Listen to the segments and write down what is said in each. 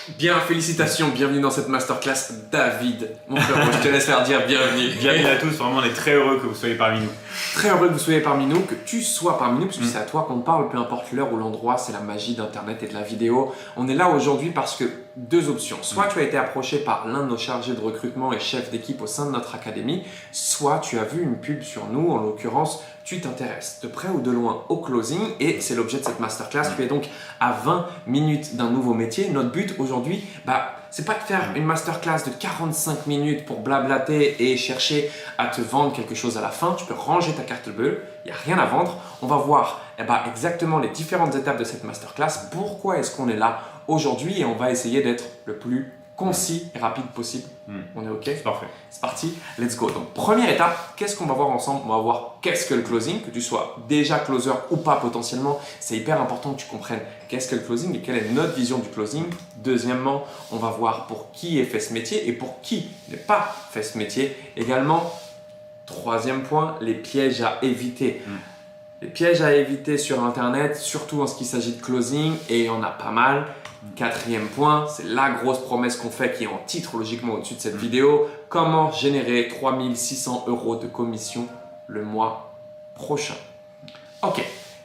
Bien, félicitations, bienvenue dans cette masterclass. David, mon frère, je te laisse faire dire bienvenue. Bienvenue à tous, vraiment on est très heureux que vous soyez parmi nous. Très heureux que vous soyez parmi nous, que tu sois parmi nous, parce que c'est à toi qu'on parle, peu importe l'heure ou l'endroit, c'est la magie d'Internet et de la vidéo. On est là aujourd'hui parce que deux options. Soit tu as été approché par l'un de nos chargés de recrutement et chefs d'équipe au sein de notre académie, soit tu as vu une pub sur nous, en l'occurrence, tu t'intéresses de près ou de loin au closing et c'est l'objet de cette masterclass. Tu es donc à 20 minutes d'un nouveau métier. Notre but aujourd'hui, c'est pas de faire une masterclass de 45 minutes pour blablater et chercher à te vendre quelque chose à la fin. Tu peux ranger ta carte bleue, il n'y a rien à vendre. On va voir exactement les différentes étapes de cette masterclass. Pourquoi est-ce qu'on est là aujourd'hui et on va essayer d'être le plus concis et rapide possible. On est OK? C'est parfait. C'est parti, let's go. Donc première étape, qu'est-ce qu'on va voir ensemble? On va voir qu'est-ce que le closing, que tu sois déjà closer ou pas potentiellement. C'est hyper important que tu comprennes qu'est-ce que le closing et quelle est notre vision du closing. Deuxièmement, on va voir pour qui est fait ce métier et pour qui n'est pas fait ce métier. Également, troisième point, les pièges à éviter. Les pièges à éviter sur Internet, surtout en ce qui s'agit de closing, et il y en a pas mal. Quatrième point, c'est la grosse promesse qu'on fait qui est en titre logiquement au-dessus de cette vidéo. Comment générer 3600 € de commission le mois prochain. Ok,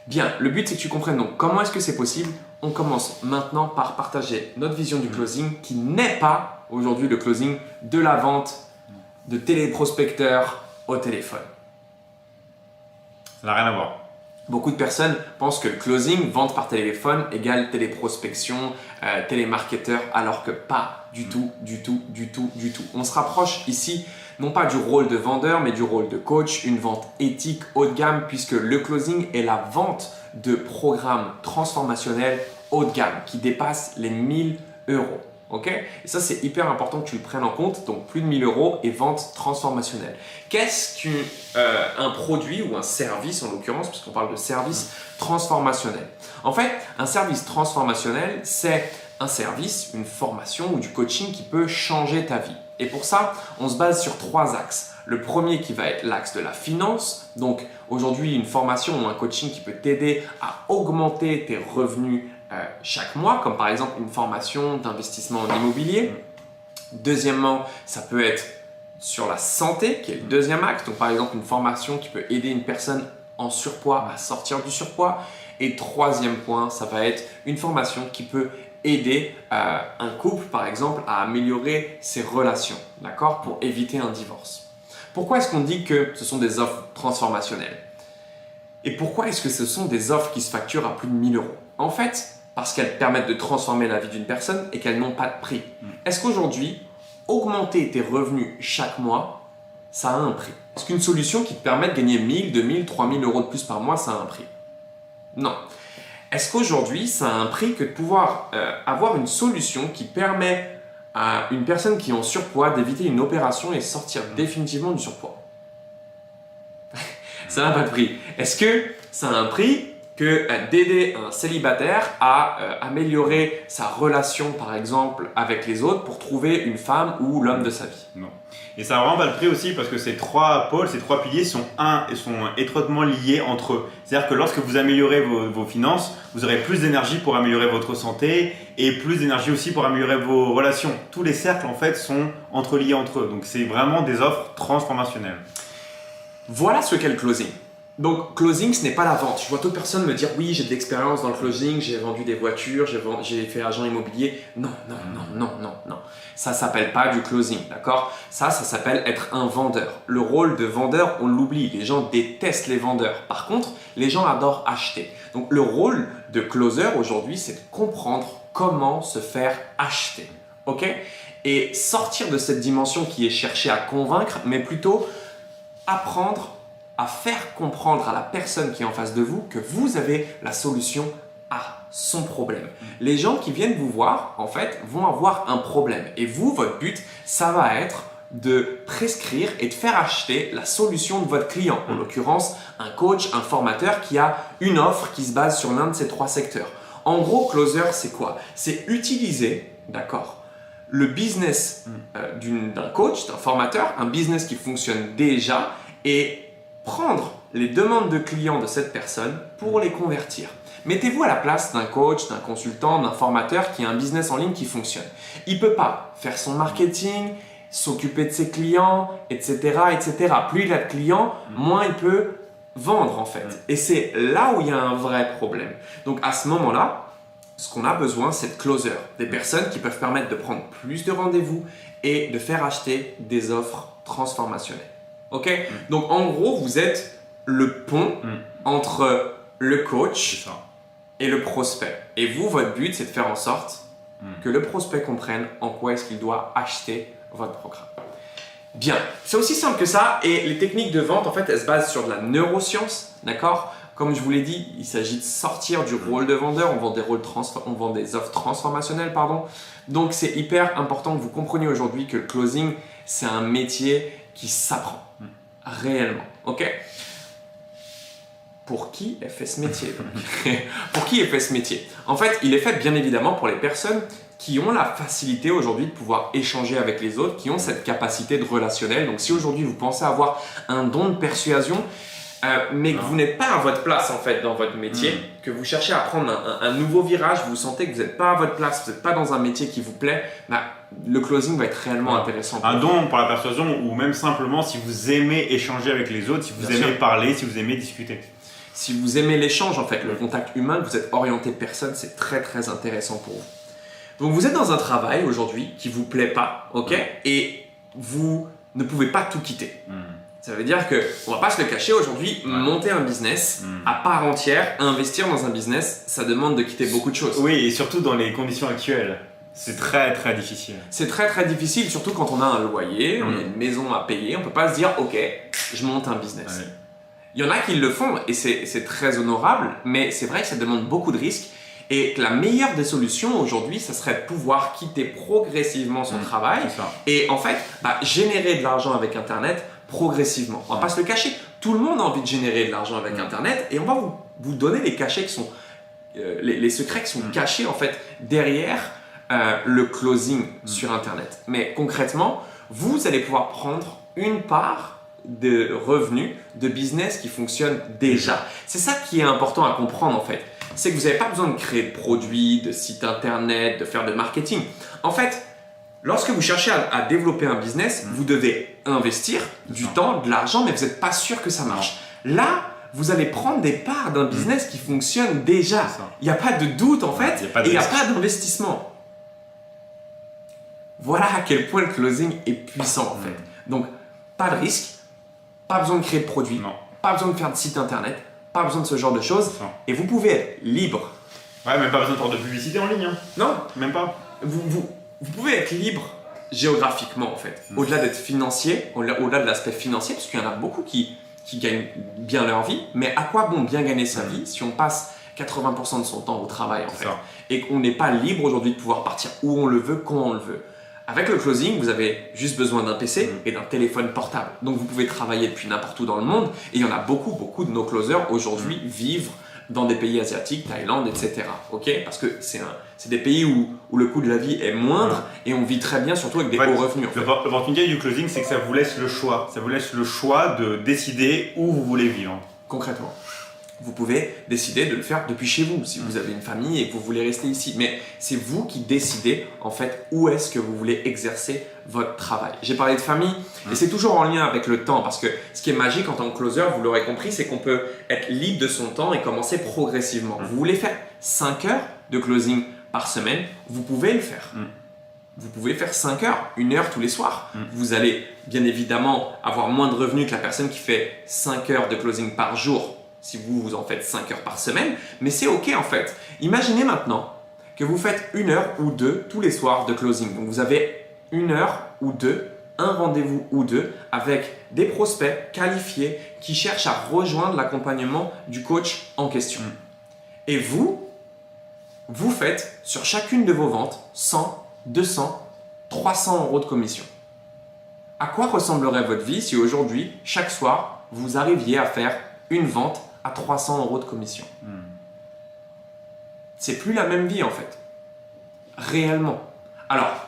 bien, le but c'est que tu comprennes donc comment est-ce que c'est possible. On commence maintenant par partager notre vision du closing qui n'est pas aujourd'hui le closing de la vente de téléprospecteurs au téléphone. Ça n'a rien à voir. Beaucoup de personnes pensent que le closing, vente par téléphone, égale téléprospection, télémarketeur, alors que pas du tout. On se rapproche ici, non pas du rôle de vendeur, mais du rôle de coach, une vente éthique haut de gamme, puisque le closing est la vente de programmes transformationnels haut de gamme qui dépassent les 1000 €. Okay? Et ça, c'est hyper important que tu le prennes en compte. Donc, plus de 1000 € et vente transformationnelle. Qu'est-ce qu'un produit ou un service, en l'occurrence, puisqu'on parle de service transformationnel? En fait, un service transformationnel, c'est un service, une formation ou du coaching qui peut changer ta vie. Et pour ça, on se base sur 3 axes. Le premier qui va être l'axe de la finance. Donc, aujourd'hui, une formation ou un coaching qui peut t'aider à augmenter tes revenus chaque mois, comme par exemple une formation d'investissement en immobilier. Deuxièmement, ça peut être sur la santé, qui est le deuxième axe. Donc, par exemple, une formation qui peut aider une personne en surpoids à sortir du surpoids. Et troisième point, ça va être une formation qui peut aider un couple, par exemple, à améliorer ses relations, d'accord, pour éviter un divorce. Pourquoi est-ce qu'on dit que ce sont des offres transformationnelles? Et pourquoi est-ce que ce sont des offres qui se facturent à plus de 1000 €? En fait, parce qu'elles permettent de transformer la vie d'une personne et qu'elles n'ont pas de prix. Est-ce qu'aujourd'hui, augmenter tes revenus chaque mois, ça a un prix? Est-ce qu'une solution qui te permet de gagner 1000, 2000, 3000 € de plus par mois, ça a un prix? Non. Est-ce qu'aujourd'hui, ça a un prix que de pouvoir avoir une solution qui permet à une personne qui est en surpoids d'éviter une opération et sortir définitivement du surpoids? Ça n'a pas de prix. Est-ce que ça a un prix que d'aider un célibataire à améliorer sa relation, par exemple, avec les autres pour trouver une femme ou l'homme de sa vie? Non. Et ça n'a vraiment pas le prix aussi parce que ces 3 pôles, ces 3 piliers sont étroitement liés entre eux. C'est-à-dire que lorsque vous améliorez vos finances, vous aurez plus d'énergie pour améliorer votre santé et plus d'énergie aussi pour améliorer vos relations. Tous les cercles, en fait, sont entreliés entre eux. Donc, c'est vraiment des offres transformationnelles. Voilà ce qu'est le closing. Donc, closing, ce n'est pas la vente. Je vois d'autres personnes me dire « Oui, j'ai de l'expérience dans le closing, j'ai vendu des voitures, j'ai fait agent immobilier. » Non. Ça ne s'appelle pas du closing, d'accord? Ça s'appelle être un vendeur. Le rôle de vendeur, on l'oublie. Les gens détestent les vendeurs. Par contre, les gens adorent acheter. Donc, le rôle de closer aujourd'hui, c'est de comprendre comment se faire acheter. Ok? Et sortir de cette dimension qui est chercher à convaincre, mais plutôt apprendre à faire comprendre à la personne qui est en face de vous que vous avez la solution à son problème. Les gens qui viennent vous voir, en fait, vont avoir un problème. Et vous, votre but, ça va être de prescrire et de faire acheter la solution de votre client. En l'occurrence, un coach, un formateur qui a une offre qui se base sur l'un de ces 3 secteurs. En gros, closer, c'est quoi? C'est utiliser, d'accord, le business d'un coach, d'un formateur, un business qui fonctionne déjà et prendre les demandes de clients de cette personne pour les convertir. Mettez-vous à la place d'un coach, d'un consultant, d'un formateur qui a un business en ligne qui fonctionne. Il ne peut pas faire son marketing, s'occuper de ses clients, etc., etc. Plus il a de clients, moins il peut vendre en fait. Et c'est là où il y a un vrai problème. Donc à ce moment-là, ce qu'on a besoin, c'est de closers, des personnes qui peuvent permettre de prendre plus de rendez-vous et de faire acheter des offres transformationnelles. Ok? Donc en gros, vous êtes le pont entre le coach et le prospect. Et vous, votre but, c'est de faire en sorte que le prospect comprenne en quoi est-ce qu'il doit acheter votre programme. Bien, c'est aussi simple que ça. Et les techniques de vente, en fait, elles se basent sur de la neuroscience, d'accord? Comme je vous l'ai dit, il s'agit de sortir du rôle de vendeur. On vend des offres transformationnelles, pardon. Donc, c'est hyper important que vous compreniez aujourd'hui que le closing, c'est un métier qui s'apprend réellement, ok? Pour qui est fait ce métier Pour qui est fait ce métier? En fait, il est fait bien évidemment pour les personnes qui ont la facilité aujourd'hui de pouvoir échanger avec les autres, qui ont cette capacité de relationnel. Donc, si aujourd'hui vous pensez avoir un don de persuasion, mais que vous n'êtes pas à votre place en fait dans votre métier, que vous cherchez à prendre un nouveau virage, vous sentez que vous n'êtes pas à votre place, vous n'êtes pas dans un métier qui vous plaît, le closing va être réellement intéressant. Un don pour la persuasion ou même simplement si vous aimez échanger avec les autres, si vous aimez parler, si vous aimez discuter. Si vous aimez l'échange, en fait, le contact humain, que vous êtes orienté personne, c'est très très intéressant pour vous. Donc vous êtes dans un travail aujourd'hui qui ne vous plaît pas, ok? Et vous ne pouvez pas tout quitter. Ça veut dire qu'on ne va pas se le cacher aujourd'hui, monter un business à part entière, investir dans un business, ça demande de quitter beaucoup de choses. Oui, et surtout dans les conditions actuelles. C'est très très difficile. C'est très très difficile, surtout quand on a un loyer, on a une maison à payer, on ne peut pas se dire ok, je monte un business. Il y en a qui le font et c'est très honorable, mais c'est vrai que ça demande beaucoup de risques et que la meilleure des solutions aujourd'hui, ça serait de pouvoir quitter progressivement son travail et en fait générer de l'argent avec Internet progressivement. On ne va pas se le cacher, tout le monde a envie de générer de l'argent avec Internet et on va vous donner les cachets qui sont, les secrets qui sont cachés en fait derrière le closing sur Internet. Mais concrètement, vous allez pouvoir prendre une part de revenus, de business qui fonctionne déjà. C'est ça qui est important à comprendre en fait. C'est que vous n'avez pas besoin de créer de produits, de sites internet, de faire de marketing. En fait, lorsque vous cherchez à développer un business, vous devez investir du temps, de l'argent, mais vous n'êtes pas sûr que ça marche. Là, vous allez prendre des parts d'un business qui fonctionne déjà. Il n'y a pas de doute en fait, et il n'y a pas d'investissement. Voilà à quel point le closing est puissant en fait. Donc, pas de risque. Pas besoin de créer de produits, pas besoin de faire de site internet, pas besoin de ce genre de choses. Et vous pouvez être libre. Ouais, même pas besoin de faire de publicité en ligne. Non, même pas. Vous pouvez être libre géographiquement en fait. Au-delà d'être financier, au-delà de l'aspect financier, parce qu'il y en a beaucoup qui gagnent bien leur vie. Mais à quoi bon bien gagner sa vie si on passe 80% de son temps au travail en fait et qu'on n'est pas libre aujourd'hui de pouvoir partir où on le veut, quand on le veut. Avec le closing, vous avez juste besoin d'un PC et d'un téléphone portable. Donc, vous pouvez travailler depuis n'importe où dans le monde. Et il y en a beaucoup de nos closers aujourd'hui vivent dans des pays asiatiques, Thaïlande, etc. Okay, parce que c'est des pays où le coût de la vie est moindre et on vit très bien, surtout avec des hauts revenus. En fait. L'opportunité du closing, c'est que ça vous laisse le choix. Ça vous laisse le choix de décider où vous voulez vivre. Concrètement. Vous pouvez décider de le faire depuis chez vous, si vous avez une famille et que vous voulez rester ici. Mais c'est vous qui décidez, en fait, où est-ce que vous voulez exercer votre travail. J'ai parlé de famille et c'est toujours en lien avec le temps parce que ce qui est magique en tant que closer, vous l'aurez compris, c'est qu'on peut être libre de son temps et commencer progressivement. Vous voulez faire 5 heures de closing par semaine, vous pouvez le faire. Vous pouvez faire 5 heures, 1 heure tous les soirs. Vous allez bien évidemment avoir moins de revenus que la personne qui fait 5 heures de closing par jour si vous en faites 5 heures par semaine, mais c'est ok en fait. Imaginez maintenant que vous faites 1 heure ou 2 tous les soirs de closing. Donc vous avez 1 heure ou 2, un rendez-vous ou 2 avec des prospects qualifiés qui cherchent à rejoindre l'accompagnement du coach en question. Et vous faites sur chacune de vos ventes 100, 200, 300 euros de commission. À quoi ressemblerait votre vie si aujourd'hui, chaque soir, vous arriviez à faire une vente à 300 euros de commission? C'est plus la même vie en fait. Réellement. Alors,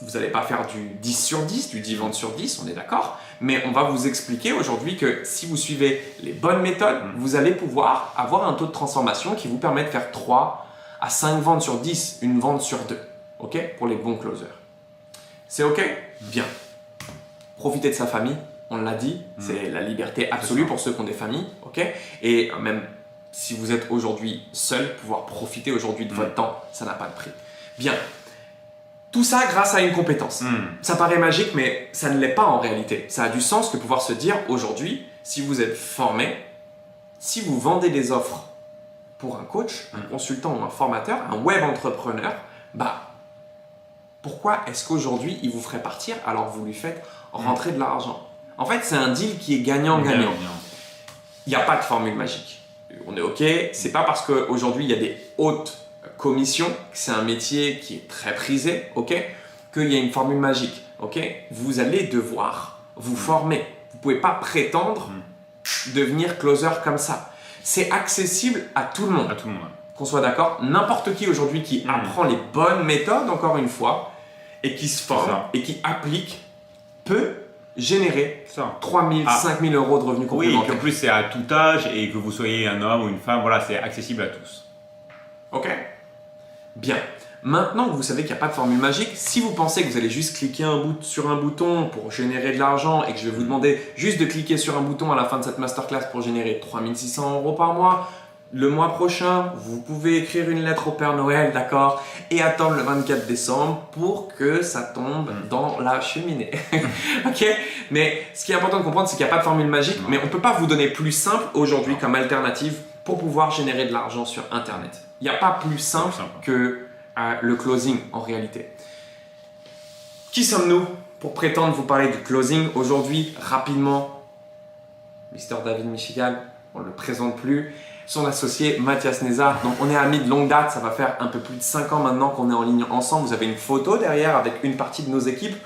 vous n'allez pas faire du 10 sur 10, du 10 ventes sur 10, on est d'accord. Mais on va vous expliquer aujourd'hui que si vous suivez les bonnes méthodes, vous allez pouvoir avoir un taux de transformation qui vous permet de faire 3 à 5 ventes sur 10, une vente sur 2. OK? Pour les bons closers. C'est OK? Bien. Profitez de sa famille, on l'a dit, c'est la liberté absolue pour ceux qui ont des familles. OK? Et même si vous êtes aujourd'hui seul, pouvoir profiter aujourd'hui de votre temps, ça n'a pas de prix. Bien. Tout ça grâce à une compétence. Ça paraît magique, mais ça ne l'est pas en réalité. Ça a du sens que pouvoir se dire aujourd'hui, si vous êtes formé, si vous vendez des offres pour un coach, un consultant ou un formateur, un web entrepreneur, pourquoi est-ce qu'aujourd'hui il vous ferait partir alors que vous lui faites rentrer de l'argent? En fait, c'est un deal qui est gagnant-gagnant. Il n'y a pas de formule magique. On est OK. C'est pas parce qu'aujourd'hui il y a des hautes commission, c'est un métier qui est très prisé, ok, qu'il y a une formule magique, ok. Vous allez devoir vous former. Vous ne pouvez pas prétendre devenir closer comme ça. C'est accessible à tout le monde. À tout le monde. Qu'on soit d'accord, n'importe qui aujourd'hui qui apprend les bonnes méthodes, encore une fois, et qui se forme et qui applique, peut générer 3 000, 5 000 euros de revenus complémentaires. Oui, et puis en plus c'est à tout âge et que vous soyez un homme ou une femme, voilà, c'est accessible à tous. Ok? Bien. Maintenant que vous savez qu'il n'y a pas de formule magique, si vous pensez que vous allez juste cliquer sur un bouton pour générer de l'argent et que je vais vous demander juste de cliquer sur un bouton à la fin de cette masterclass pour générer 3 600 euros par mois, le mois prochain, vous pouvez écrire une lettre au Père Noël, d'accord, et attendre le 24 décembre pour que ça tombe dans la cheminée. Ok? Mais ce qui est important de comprendre, c'est qu'il n'y a pas de formule magique, mais on ne peut pas vous donner plus simple aujourd'hui comme alternative pour pouvoir générer de l'argent sur Internet. Il n'y a pas plus simple que le closing en réalité. Qui sommes-nous pour prétendre vous parler du closing aujourd'hui? Rapidement, Mr. David Michigan, on ne le présente plus. Son associé Mathias Nézard. Donc on est amis de longue date, ça va faire un peu plus de 5 ans maintenant qu'on est en ligne ensemble. Vous avez une photo derrière avec une partie de nos équipes.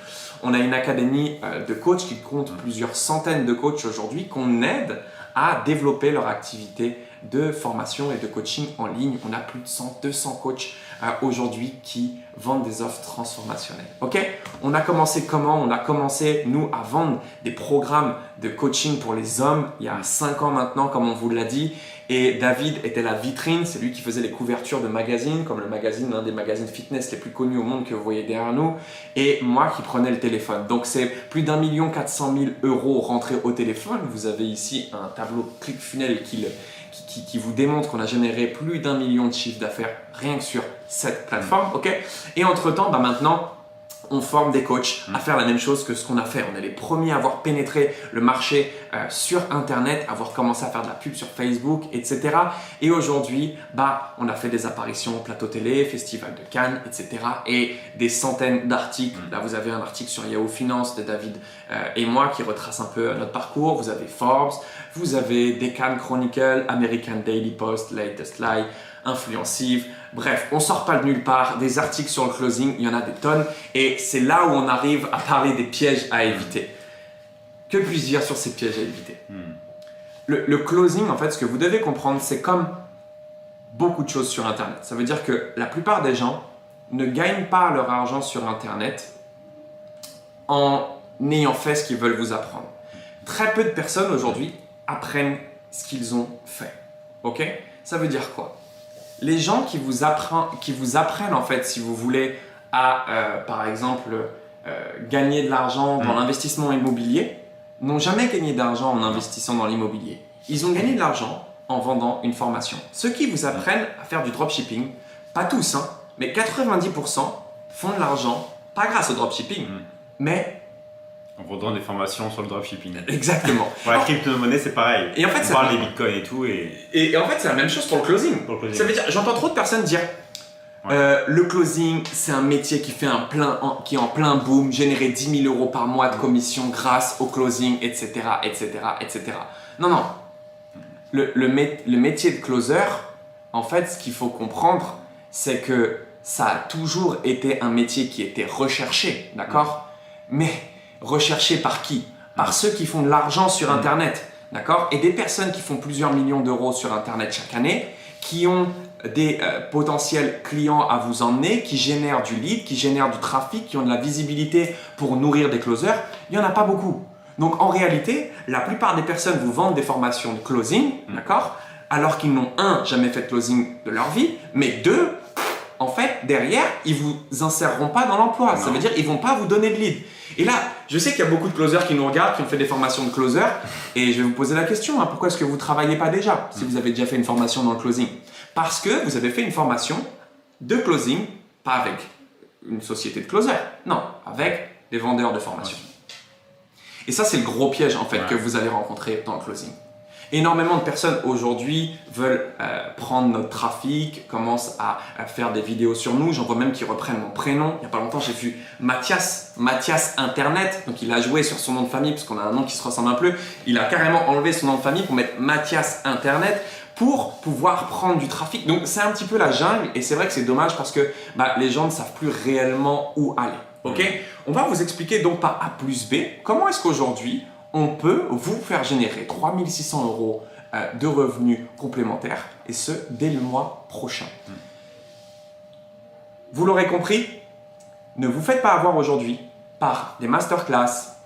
On a une académie de coachs qui compte plusieurs centaines de coachs aujourd'hui qu'on aide à développer leur activité de formation et de coaching en ligne. On a plus de 200 coachs aujourd'hui qui vendent des offres transformationnelles. Ok? On a commencé comment? On a commencé, nous, à vendre des programmes de coaching pour les hommes il y a 5 ans maintenant, comme on vous l'a dit. Et David était la vitrine, c'est lui qui faisait les couvertures de magazines, comme le magazine, l'un des magazines fitness les plus connus au monde que vous voyez derrière nous, et moi qui prenais le téléphone. Donc c'est plus d'1 400 000 euros rentrés au téléphone. Vous avez ici un tableau ClickFunnels qui vous démontre qu'on a généré plus d'1 million de chiffre d'affaires rien que sur cette plateforme. Ok? Et entre-temps, maintenant, on forme des coachs à faire la même chose que ce qu'on a fait. On est les premiers à avoir pénétré le marché sur Internet, à avoir commencé à faire de la pub sur Facebook, etc. Et aujourd'hui, on a fait des apparitions au plateau télé, Festival de Cannes, etc. Et des centaines d'articles. Là, vous avez un article sur Yahoo Finance de David et moi qui retrace un peu notre parcours. Vous avez Forbes, vous avez Deccan Chronicle, American Daily Post, Latest Lie, Influencive. Bref, on sort pas de nulle part, des articles sur le closing, il y en a des tonnes et c'est là où on arrive à parler des pièges à éviter. Que puis-je dire sur ces pièges à éviter? Le closing, en fait, ce que vous devez comprendre, c'est comme beaucoup de choses sur Internet. Ça veut dire que la plupart des gens ne gagnent pas leur argent sur Internet en ayant fait ce qu'ils veulent vous apprendre. Très peu de personnes aujourd'hui apprennent ce qu'ils ont fait. Ok? Ça veut dire quoi? Les gens qui vous apprennent en fait, si vous voulez, à par exemple gagner de l'argent dans l'investissement immobilier, n'ont jamais gagné d'argent en investissant dans l'immobilier. Ils ont gagné de l'argent en vendant une formation. Ceux qui vous apprennent à faire du dropshipping, pas tous, mais 90% font de l'argent, pas grâce au dropshipping, mais en vendant des formations sur le dropshipping. Exactement. Pour la crypto-monnaie, c'est pareil. Et en fait, on parle des bitcoins et tout. Et en fait, c'est la même chose pour le closing. Ça veut dire, j'entends trop de personnes dire le closing, c'est un métier qui fait qui est en plein boom, générer 10 000 euros par mois de commission grâce au closing, etc., etc., etc. Non. Le métier de closer, en fait, ce qu'il faut comprendre, c'est que ça a toujours été un métier qui était recherché, d'accord? Mais recherché par qui? Par ceux qui font de l'argent sur Internet, d'accord? Et des personnes qui font plusieurs millions d'euros sur Internet chaque année, qui ont des potentiels clients à vous emmener, qui génèrent du lead, qui génèrent du trafic, qui ont de la visibilité pour nourrir des closers, il n'y en a pas beaucoup. Donc en réalité, la plupart des personnes vous vendent des formations de closing, d'accord, alors qu'ils n'ont jamais fait de closing de leur vie, mais deux, en fait, derrière, ils vous inséreront pas dans l'emploi. Ça veut dire qu'ils vont pas vous donner de lead. Et là, je sais qu'il y a beaucoup de closers qui nous regardent, qui ont fait des formations de closer, et je vais vous poser la question, pourquoi est-ce que vous ne travaillez pas déjà si vous avez déjà fait une formation dans le closing? Parce que vous avez fait une formation de closing, pas avec une société de closer, non, avec des vendeurs de formation. Et ça, c'est le gros piège en fait que vous allez rencontrer dans le closing. Énormément de personnes aujourd'hui veulent prendre notre trafic, commencent à faire des vidéos sur nous. J'en vois même qui reprennent mon prénom. Il n'y a pas longtemps, j'ai vu Mathias Internet. Donc, il a joué sur son nom de famille parce qu'on a un nom qui se ressemble un peu. Il a carrément enlevé son nom de famille pour mettre Mathias Internet pour pouvoir prendre du trafic. Donc, c'est un petit peu la jungle et c'est vrai que c'est dommage parce que les gens ne savent plus réellement où aller. Ok? On va vous expliquer donc par A plus B comment est-ce qu'aujourd'hui, on peut vous faire générer 3 600 € de revenus complémentaires et ce, dès le mois prochain. Vous l'aurez compris, ne vous faites pas avoir aujourd'hui par des masterclass,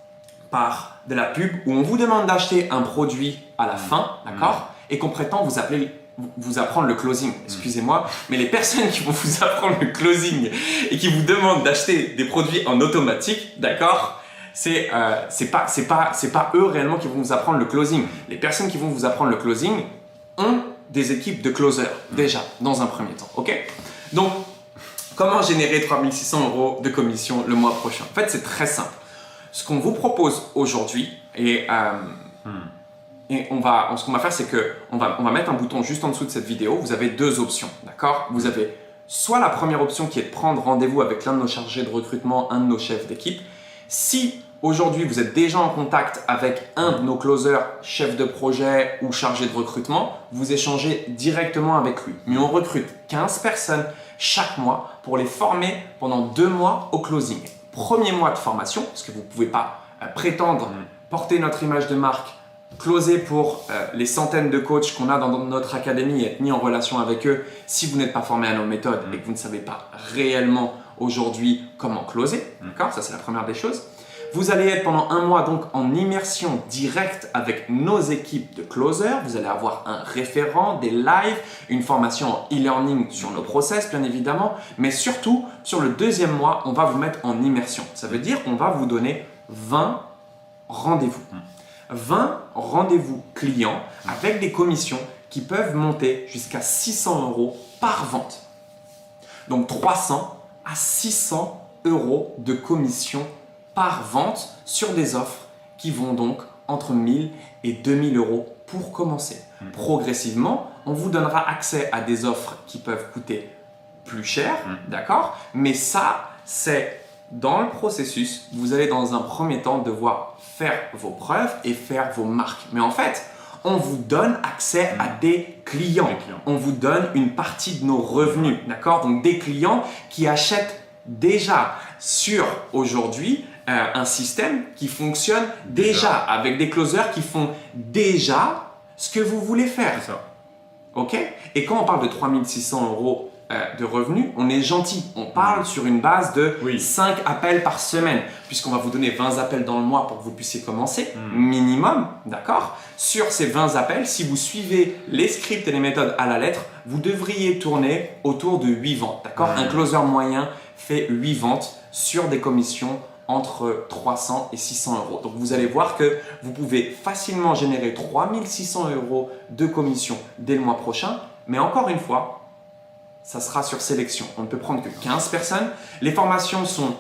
par de la pub où on vous demande d'acheter un produit à la fin, d'accord, et qu'on prétend vous apprendre le closing. Excusez-moi, mais les personnes qui vont vous apprendre le closing et qui vous demandent d'acheter des produits en automatique, d'accord, c'est pas eux réellement qui vont vous apprendre le closing. Les personnes qui vont vous apprendre le closing ont des équipes de closers déjà dans un premier temps. Ok? Donc, comment générer 3 600 € de commission le mois prochain? En fait, c'est très simple. Ce qu'on vous propose aujourd'hui ce qu'on va faire, c'est qu'on va mettre un bouton juste en dessous de cette vidéo. Vous avez deux options, d'accord? Vous avez soit la première option qui est de prendre rendez-vous avec l'un de nos chargés de recrutement, un de nos chefs d'équipe. Si aujourd'hui vous êtes déjà en contact avec un de nos closers, chefs de projet ou chargés de recrutement, vous échangez directement avec lui. Mais on recrute 15 personnes chaque mois pour les former pendant 2 mois au closing. Premier mois de formation, parce que vous ne pouvez pas prétendre porter notre image de marque, closer pour les centaines de coachs qu'on a dans notre académie et être mis en relation avec eux si vous n'êtes pas formé à nos méthodes et que vous ne savez pas réellement aujourd'hui comment closer. D'accord? Ça, c'est la première des choses. Vous allez être pendant 1 mois donc en immersion directe avec nos équipes de closers. Vous allez avoir un référent, des lives, une formation en e-learning sur nos process bien évidemment. Mais surtout, sur le 2e mois, on va vous mettre en immersion. Ça veut dire qu'on va vous donner 20 rendez-vous. 20 rendez-vous clients avec des commissions qui peuvent monter jusqu'à 600 € par vente. Donc 300 à 600 € de commission par vente sur des offres qui vont donc entre 1000 et 2000 € pour commencer. Progressivement, on vous donnera accès à des offres qui peuvent coûter plus cher, d'accord? Mais ça, c'est dans le processus, vous allez dans un premier temps devoir faire vos preuves et faire vos marques. Mais en fait, on vous donne accès à des clients. On vous donne une partie de nos revenus, d'accord? Donc des clients qui achètent déjà sur aujourd'hui un système qui fonctionne déjà avec des closers qui font déjà ce que vous voulez faire. C'est ça. Ok? Et quand on parle de 3 600 € de revenus, on est gentil. On parle sur une base de 5 appels par semaine, puisqu'on va vous donner 20 appels dans le mois pour que vous puissiez commencer, minimum, d'accord? Sur ces 20 appels, si vous suivez les scripts et les méthodes à la lettre, vous devriez tourner autour de 8 ventes, d'accord? Un closer moyen fait 8 ventes sur des commissions entre 300 et 600 €. Donc vous allez voir que vous pouvez facilement générer 3 600 € de commission dès le mois prochain, mais encore une fois, ça sera sur sélection. On ne peut prendre que 15 personnes. Les formations sont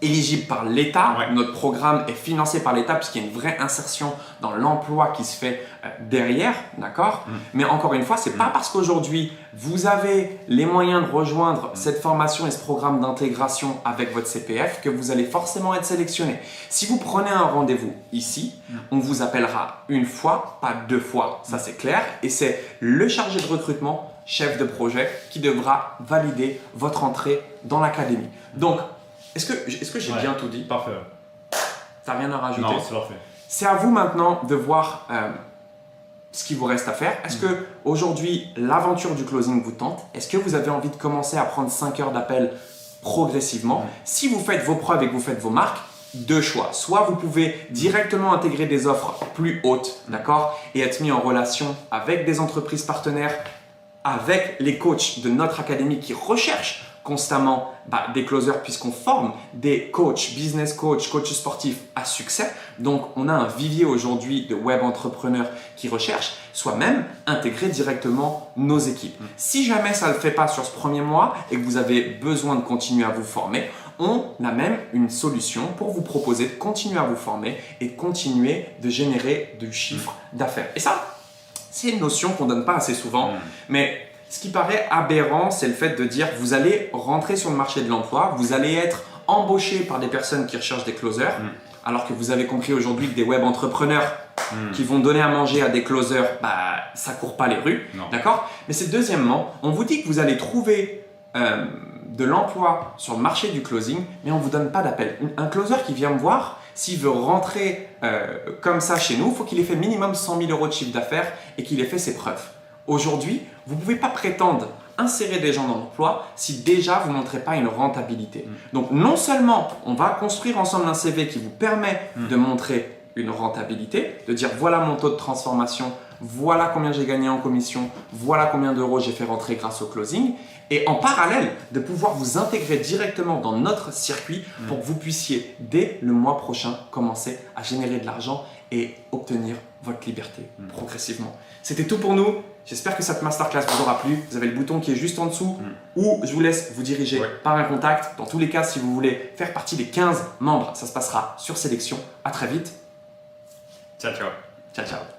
éligibles par l'État. Notre programme est financé par l'État puisqu'il y a une vraie insertion dans l'emploi qui se fait derrière, d'accord? Mais encore une fois, ce n'est pas parce qu'aujourd'hui, vous avez les moyens de rejoindre cette formation et ce programme d'intégration avec votre CPF que vous allez forcément être sélectionné. Si vous prenez un rendez-vous ici, on vous appellera une fois, pas 2 fois, ça c'est clair. Et c'est le chargé de recrutement, chef de projet, qui devra valider votre entrée dans l'académie. Donc, est-ce que j'ai bien tout dit? Parfait. T'as rien à rajouter? Non, c'est parfait. C'est à vous maintenant de voir ce qu'il vous reste à faire. Est-ce que aujourd'hui l'aventure du closing vous tente? Est-ce que vous avez envie de commencer à prendre 5 heures d'appel progressivement? Si vous faites vos preuves et que vous faites vos marques, deux choix. Soit vous pouvez directement intégrer des offres plus hautes, d'accord, et être mis en relation avec des entreprises partenaires, avec les coachs de notre académie qui recherchent constamment des closers, puisqu'on forme des coachs, business coachs, coachs sportifs à succès. Donc, on a un vivier aujourd'hui de web entrepreneurs qui recherchent, soit même intégrer directement nos équipes. Si jamais ça ne le fait pas sur ce premier mois et que vous avez besoin de continuer à vous former, on a même une solution pour vous proposer de continuer à vous former et de continuer de générer du chiffre d'affaires. Et ça, c'est une notion qu'on ne donne pas assez souvent, mais ce qui paraît aberrant, c'est le fait de dire vous allez rentrer sur le marché de l'emploi, vous allez être embauché par des personnes qui recherchent des closers, alors que vous avez compris aujourd'hui que des web entrepreneurs qui vont donner à manger à des closers, ça court pas les rues, d'accord? Mais c'est deuxièmement, on vous dit que vous allez trouver de l'emploi sur le marché du closing, mais on ne vous donne pas d'appel. Un closer qui vient me voir, s'il veut rentrer comme ça chez nous, il faut qu'il ait fait minimum 100 000 € de chiffre d'affaires et qu'il ait fait ses preuves. Aujourd'hui, vous ne pouvez pas prétendre insérer des gens dans l'emploi si déjà vous ne montrez pas une rentabilité. Donc non seulement on va construire ensemble un CV qui vous permet de montrer une rentabilité, de dire voilà mon taux de transformation, voilà combien j'ai gagné en commission, voilà combien d'euros j'ai fait rentrer grâce au closing, et en parallèle de pouvoir vous intégrer directement dans notre circuit pour que vous puissiez dès le mois prochain commencer à générer de l'argent et obtenir votre liberté progressivement. C'était tout pour nous. J'espère que cette masterclass vous aura plu. Vous avez le bouton qui est juste en dessous ou je vous laisse vous diriger par un contact. Dans tous les cas, si vous voulez faire partie des 15 membres, ça se passera sur sélection. À très vite. Ciao, ciao. Ciao, ciao.